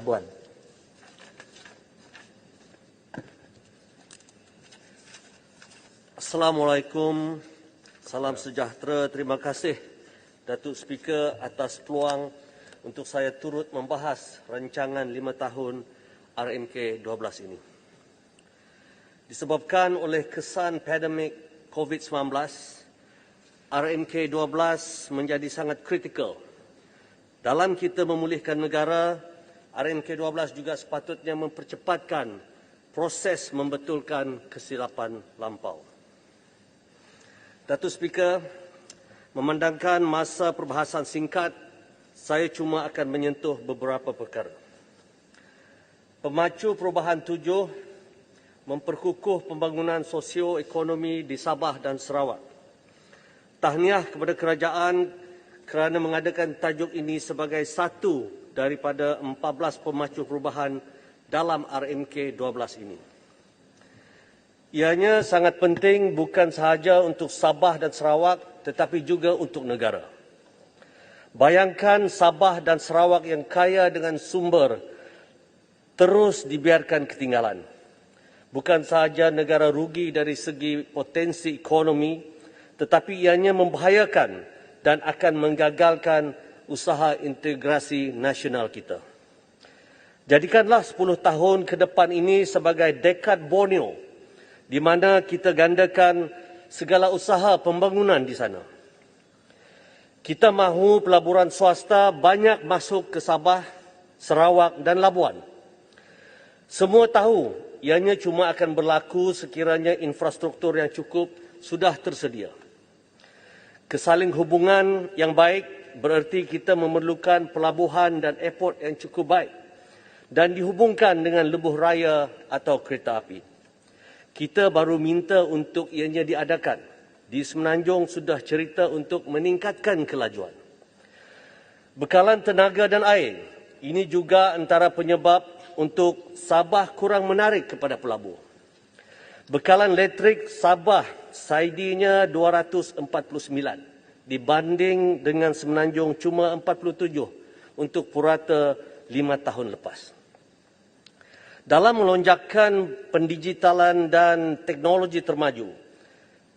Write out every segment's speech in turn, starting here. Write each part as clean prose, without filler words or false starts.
Labuan. Assalamualaikum, salam sejahtera. Terima kasih Datuk Speaker atas peluang untuk saya turut membahas rancangan 5 tahun RMK 12 ini. Disebabkan oleh kesan pandemik COVID-19, RMK 12 menjadi sangat kritikal. Dalam kita memulihkan negara, RMK 12 juga sepatutnya mempercepatkan proses membetulkan kesilapan lampau. Datuk Speaker, memandangkan masa perbahasan singkat, saya cuma akan menyentuh beberapa perkara. Pemacu perubahan 7 memperkukuh pembangunan sosio-ekonomi di Sabah dan Sarawak. Tahniah kepada kerajaan kerana mengadakan tajuk ini sebagai satu daripada 14 pemacu perubahan dalam RMK 12 ini. Ianya sangat penting bukan sahaja untuk Sabah dan Sarawak tetapi juga untuk negara. Bayangkan Sabah dan Sarawak yang kaya dengan sumber terus dibiarkan ketinggalan. Bukan sahaja negara rugi dari segi potensi ekonomi, tetapi ianya membahayakan dan akan menggagalkan usaha integrasi nasional kita. Jadikanlah 10 tahun ke depan ini sebagai dekad Borneo, di mana kita gandakan segala usaha pembangunan di sana. Kita mahu pelaburan swasta banyak masuk ke Sabah, Sarawak dan Labuan. Semua tahu ianya cuma akan berlaku sekiranya infrastruktur yang cukup sudah tersedia. Kesaling hubungan yang baik bererti kita memerlukan pelabuhan dan airport yang cukup baik dan dihubungkan dengan lebuh raya atau kereta api. Kita baru minta untuk ianya diadakan. Di Semenanjung sudah cerita untuk meningkatkan kelajuan. Bekalan tenaga dan air, ini juga antara penyebab untuk Sabah kurang menarik kepada pelabur. Bekalan elektrik Sabah SAIDI-nya 249 dibanding dengan Semenanjung cuma 47 untuk purata 5 tahun lepas. Dalam melonjakkan pendigitalan dan teknologi termaju,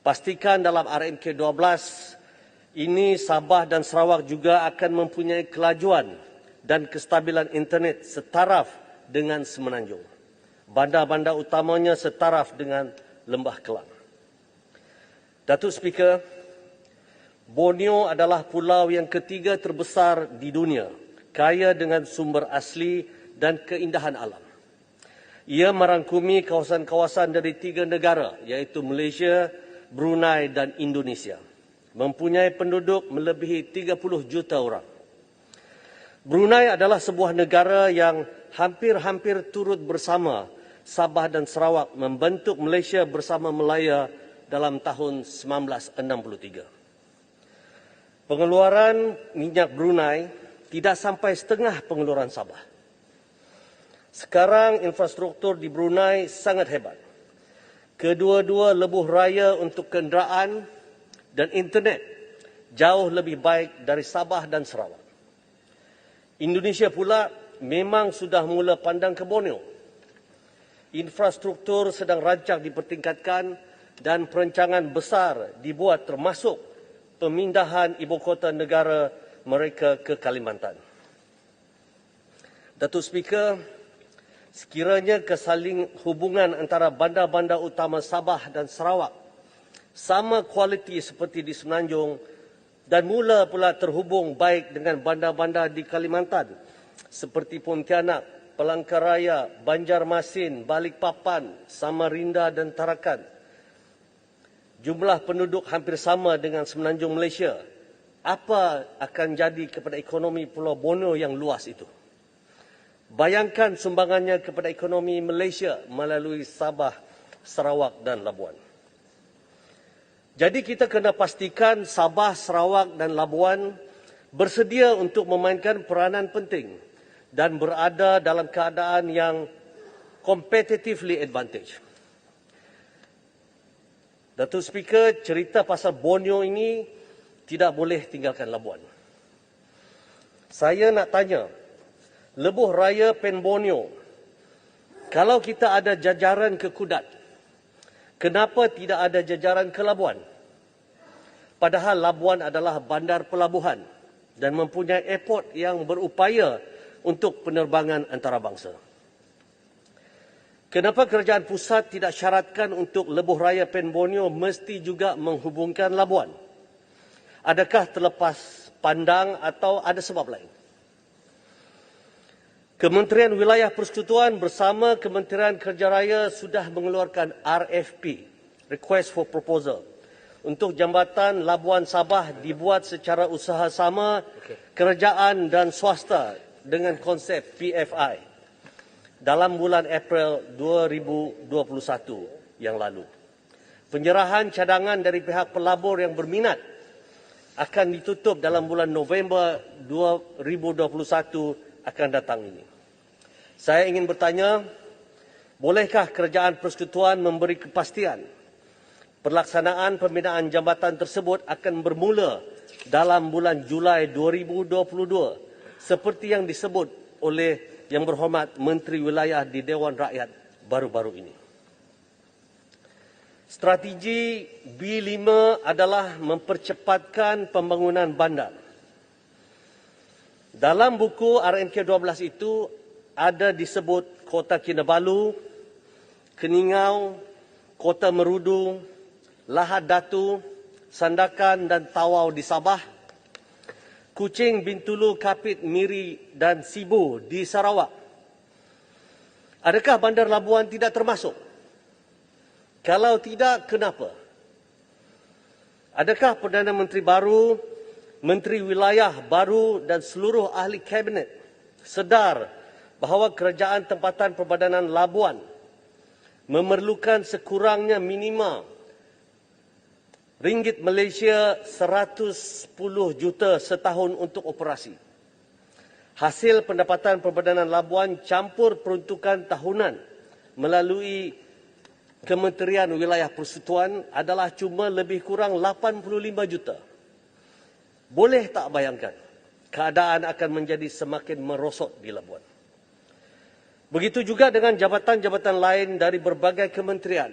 pastikan dalam RMK 12 ini Sabah dan Sarawak juga akan mempunyai kelajuan dan kestabilan internet setaraf dengan Semenanjung. Bandar-bandar utamanya setaraf dengan Lembah Kelang. Datuk Speaker, Borneo adalah pulau yang ketiga terbesar di dunia, kaya dengan sumber asli dan keindahan alam. Ia merangkumi kawasan-kawasan dari 3 negara, iaitu Malaysia, Brunei dan Indonesia. Mempunyai penduduk melebihi 30 juta orang. Brunei adalah sebuah negara yang hampir-hampir turut bersama Sabah dan Sarawak membentuk Malaysia bersama Melaya dalam tahun 1963. Pengeluaran minyak Brunei tidak sampai setengah pengeluaran Sabah. Sekarang infrastruktur di Brunei sangat hebat. Kedua-dua lebuh raya untuk kenderaan dan internet jauh lebih baik dari Sabah dan Sarawak. Indonesia pula memang sudah mula pandang ke Borneo. Infrastruktur sedang rancang dipertingkatkan dan perancangan besar dibuat termasuk pemindahan ibu kota negara mereka ke Kalimantan. Datuk Speaker, sekiranya kesaling hubungan antara bandar-bandar utama Sabah dan Sarawak sama kualiti seperti di Semenanjung dan mula pula terhubung baik dengan bandar-bandar di Kalimantan seperti Pontianak, Palangkaraya, Banjarmasin, Balikpapan, Samarinda dan Tarakan. Jumlah penduduk hampir sama dengan Semenanjung Malaysia. Apa akan jadi kepada ekonomi Pulau Borneo yang luas itu? Bayangkan sumbangannya kepada ekonomi Malaysia melalui Sabah, Sarawak dan Labuan. Jadi kita kena pastikan Sabah, Sarawak dan Labuan bersedia untuk memainkan peranan penting dan berada dalam keadaan yang competitively advantage. Datuk Speaker, cerita pasal Borneo ini tidak boleh tinggalkan Labuan. Saya nak tanya, Lebuh Raya Pen Borneo. Kalau kita ada jajaran ke Kudat, kenapa tidak ada jajaran ke Labuan? Padahal Labuan adalah bandar pelabuhan dan mempunyai airport yang berupaya untuk penerbangan antarabangsa. Kenapa kerajaan pusat tidak syaratkan untuk Lebuh Raya Pen Borneo mesti juga menghubungkan Labuan? Adakah terlepas pandang atau ada sebab lain? Kementerian Wilayah Persekutuan bersama Kementerian Kerja Raya sudah mengeluarkan RFP, Request for Proposal, untuk jambatan Labuan Sabah dibuat secara usaha sama kerajaan dan swasta dengan konsep PFI dalam bulan April 2021 yang lalu. Penyerahan cadangan dari pihak pelabur yang berminat akan ditutup dalam bulan November 2021 akan datang ini. Saya ingin bertanya, bolehkah kerajaan persekutuan memberi kepastian pelaksanaan pembinaan jambatan tersebut akan bermula dalam bulan Julai 2022 seperti yang disebut oleh Yang Berhormat Menteri Wilayah di Dewan Rakyat baru-baru ini. Strategi B5 adalah mempercepatkan pembangunan bandar. Dalam buku RMK 12 itu ada disebut Kota Kinabalu, Keningau, Kota Merudu, Lahad Datu, Sandakan dan Tawau di Sabah, Kuching, Bintulu, Kapit, Miri dan Sibu di Sarawak. Adakah Bandar Labuan tidak termasuk? Kalau tidak, kenapa? Adakah Perdana Menteri baru, Menteri Wilayah baru dan seluruh ahli kabinet sedar bahawa kerajaan tempatan Perbadanan Labuan memerlukan sekurangnya minima ringgit Malaysia 110 juta setahun untuk operasi. Hasil pendapatan Perbadanan Labuan campur peruntukan tahunan melalui Kementerian Wilayah Persekutuan adalah cuma lebih kurang 85 juta. Boleh tak bayangkan, keadaan akan menjadi semakin merosot di Labuan. Begitu juga dengan jabatan-jabatan lain dari berbagai kementerian,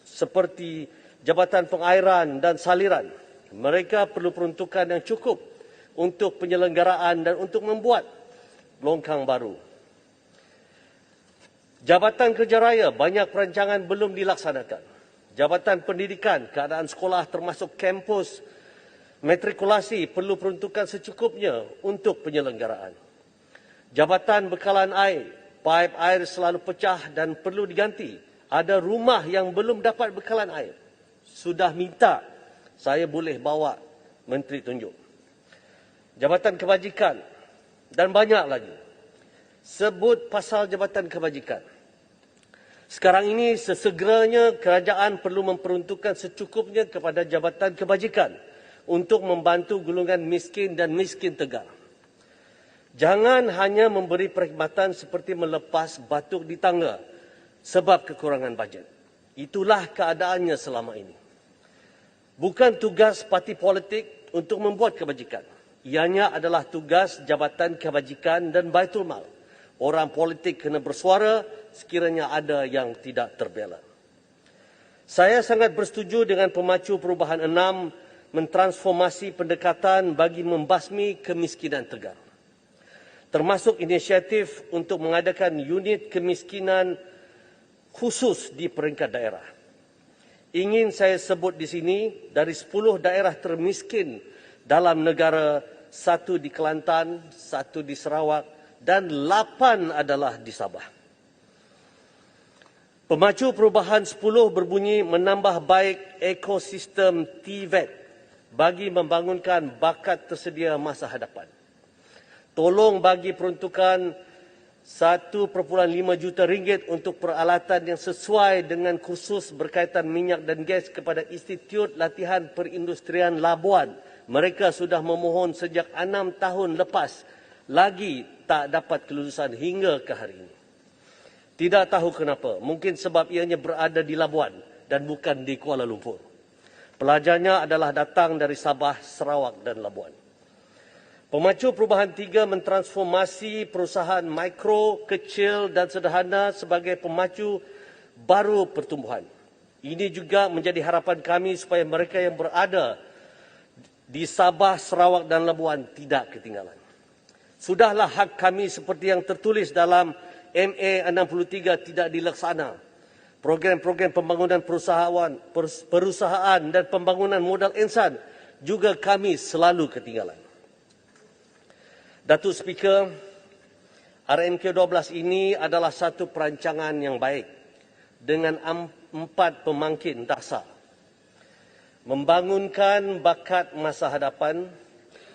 seperti Jabatan Pengairan dan Saliran. Mereka perlu peruntukan yang cukup untuk penyelenggaraan dan untuk membuat longkang baru. Jabatan Kerja Raya, banyak perancangan belum dilaksanakan. Jabatan Pendidikan, keadaan sekolah termasuk kampus, matrikulasi perlu peruntukan secukupnya untuk penyelenggaraan. Jabatan Bekalan Air, paip air selalu pecah dan perlu diganti. Ada rumah yang belum dapat bekalan air. Sudah minta, saya boleh bawa Menteri tunjuk. Jabatan Kebajikan dan banyak lagi. Sebut pasal Jabatan Kebajikan. Sekarang ini sesegeranya kerajaan perlu memperuntukkan secukupnya kepada Jabatan Kebajikan untuk membantu golongan miskin dan miskin tegar. Jangan hanya memberi perkhidmatan seperti melepas batuk di tangga sebab kekurangan bajet. Itulah keadaannya selama ini. Bukan tugas parti politik untuk membuat kebajikan. Ianya adalah tugas Jabatan Kebajikan dan Baitul Mal. Orang politik kena bersuara sekiranya ada yang tidak terbela. Saya sangat bersetuju dengan pemacu perubahan 6 mentransformasi pendekatan bagi membasmi kemiskinan tegar. Termasuk inisiatif untuk mengadakan unit kemiskinan khusus di peringkat daerah. Ingin saya sebut di sini, dari 10 daerah termiskin dalam negara, 1 di Kelantan, 1 di Sarawak dan 8 adalah di Sabah. Pemacu perubahan 10 berbunyi menambah baik ekosistem TVET bagi membangunkan bakat tersedia masa hadapan. Tolong bagi peruntukan 1.5 juta ringgit untuk peralatan yang sesuai dengan kursus berkaitan minyak dan gas kepada Institut Latihan Perindustrian Labuan. Mereka sudah memohon sejak 6 tahun lepas, lagi tak dapat kelulusan hingga ke hari ini. Tidak tahu kenapa, mungkin sebab ianya berada di Labuan dan bukan di Kuala Lumpur. Pelajarnya adalah datang dari Sabah, Sarawak dan Labuan. Pemacu perubahan 3 mentransformasi perusahaan mikro, kecil dan sederhana sebagai pemacu baru pertumbuhan. Ini juga menjadi harapan kami supaya mereka yang berada di Sabah, Sarawak dan Labuan tidak ketinggalan. Sudahlah hak kami seperti yang tertulis dalam MA 63 tidak dilaksana. Program-program pembangunan perusahaan dan pembangunan modal insan juga kami selalu ketinggalan. Datuk Speaker, RMK12 ini adalah satu perancangan yang baik dengan 4 pemangkin dasar. Membangunkan bakat masa hadapan,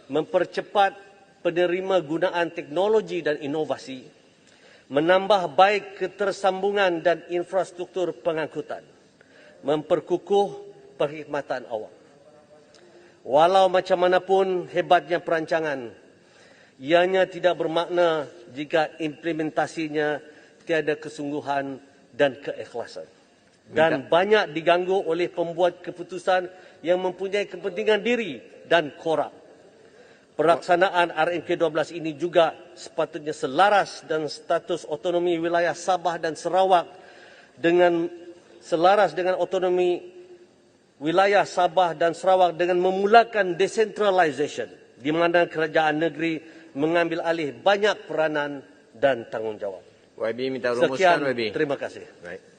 mempercepat penerima gunaan teknologi dan inovasi, menambah baik ketersambungan dan infrastruktur pengangkutan, memperkukuh perkhidmatan awam. Walau macam manapun hebatnya perancangan, ianya tidak bermakna jika implementasinya tiada kesungguhan dan keikhlasan. Dan banyak diganggu oleh pembuat keputusan yang mempunyai kepentingan diri dan korak. Pelaksanaan RMK12 ini juga sepatutnya selaras dan status otonomi wilayah Sabah dan Sarawak dengan selaras dengan otonomi wilayah Sabah dan Sarawak dengan memulakan decentralisation di mana kerajaan negeri mengambil alih banyak peranan dan tanggungjawab. YB minta rumuskan, Sekian, YB. terima kasih. Right.